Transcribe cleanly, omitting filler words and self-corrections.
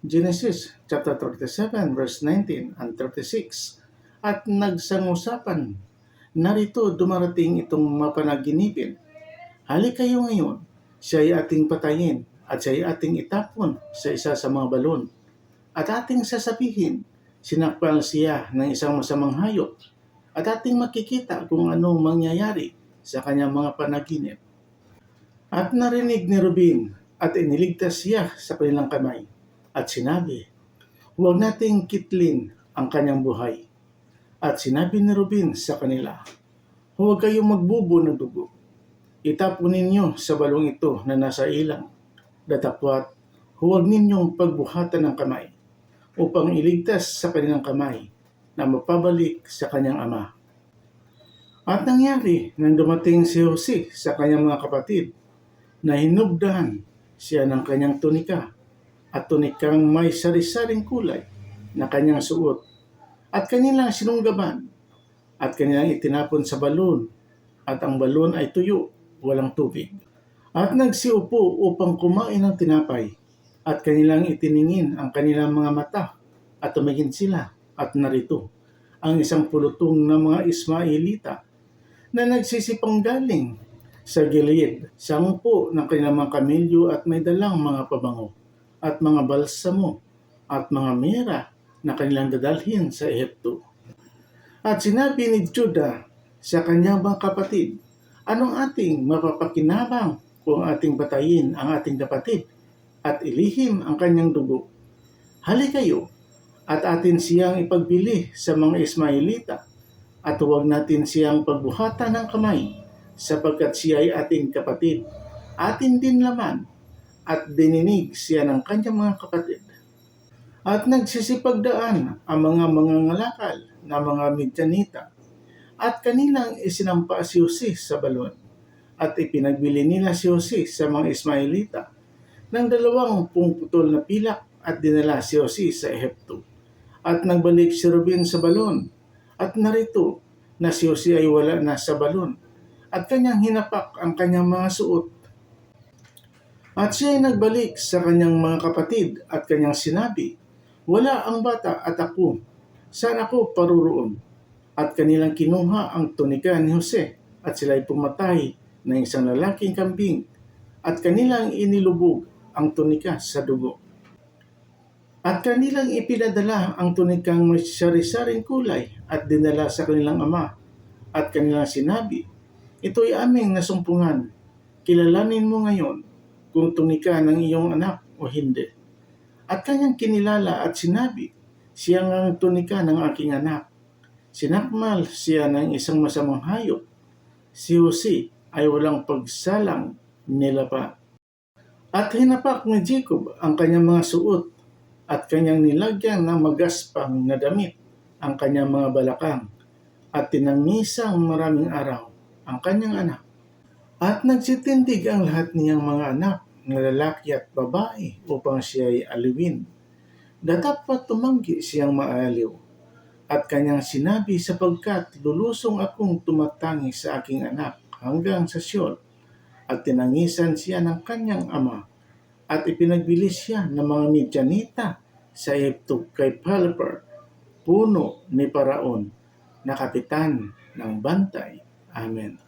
Genesis chapter 37 verse 19 and 36. At nagsangusapan, narito dumarating itong mapanaginipin. Halik kayo ngayon, siya ay ating patayin at siya ay ating itapon sa isa sa mga balon. At ating sasabihin, sinakpal siya ng isang masamang hayop at ating makikita kung anong mangyayari sa kanyang mga panaginip. At narinig ni Ruben at iniligtas siya sa kanilang kamay at sinabi, huwag nating kitlin ang kanyang buhay. At sinabi ni Ruben sa kanila, huwag kayong magbubo ng dugo. Itapon ninyo sa balong ito na nasa ilang. Datapwat, huwag ninyong pagbuhatan ng kamay upang iligtas sa kanilang kamay na mapabalik sa kanyang ama. At nangyari nang dumating si Jose sa kanyang mga kapatid na hinubdahan siya ng kanyang tunika at tunikang may sari-saring kulay na kanyang suot at kanilang sinunggaban at kanilang itinapon sa balon at ang balon ay tuyo, walang tubig. At nagsiupo upang kumain ng tinapay at kanilang itiningin ang kanilang mga mata at tumingin sila at narito ang isang pulutong ng mga Ismaelita na nagsisipang galing sa Gilead, 10 ng kanilang mga kamilyo at may dalang mga pabango at mga balsamo at mga mira na kanilang dadalhin sa Ehipto. At sinabi ni Judah sa kanyang mga kapatid, anong ating mapapakinabang kung ating patayin ang ating kapatid at ilihim ang kanyang dugo? Hali kayo at atin siyang ipagbili sa mga Ismaelita at huwag natin siyang pagbuhatan ng kamay sapagkat siya ay ating kapatid, atin din laman at dininig siya ng kanyang mga kapatid. At nagsisipagdaan ang mga mangangalakal na mga Midyanita at kanilang isinampa si Jose sa balon at ipinagbili nila si Jose sa mga Ismaelita ng 20 putol na pilak at dinala si Jose sa Ehipto. At nagbalik si Ruben sa balon at narito na si Jose ay wala na sa balon at kanyang hinapak ang kanyang mga suot. At siya ay nagbalik sa kanyang mga kapatid at kanyang sinabi, wala ang bata at ako, saan ako paruroon? At kanilang kinuha ang tunika ni Jose at sila ay pumatay ng isang lalaking kambing at kanilang inilubog ang tunika sa dugo. At kanilang ipinadala ang tunikang may sari-saring kulay at dinala sa kanilang ama at kanilang sinabi, ito'y aming nasumpungan, kilalanin mo ngayon kung tunika ng iyong anak o hindi. At kanyang kinilala at sinabi, siya ang tunika ng aking anak. Sinakmal siya ng isang masamang hayop. Si Jose ay walang pagsalang nilapa. At hinapak ni Jacob ang kanyang mga suot at kanyang nilagyan ng magaspang na damit ang kanyang mga balakang at tinangisang maraming araw ang kanyang anak. At nagsitindig ang lahat niyang mga anak na lalaki at babae upang siya ay aliwin. Datapwat tumanggi siyang maaliw. At kanyang sinabi sapagkat lulusong akong tumatangi sa aking anak hanggang sa Sheol. At tinangisan siya ng kanyang ama. At ipinagbili siya ng mga Midyanita sa Ehipto kay Potiphar, puno ni Paraon, na kapitan ng bantay. Amen.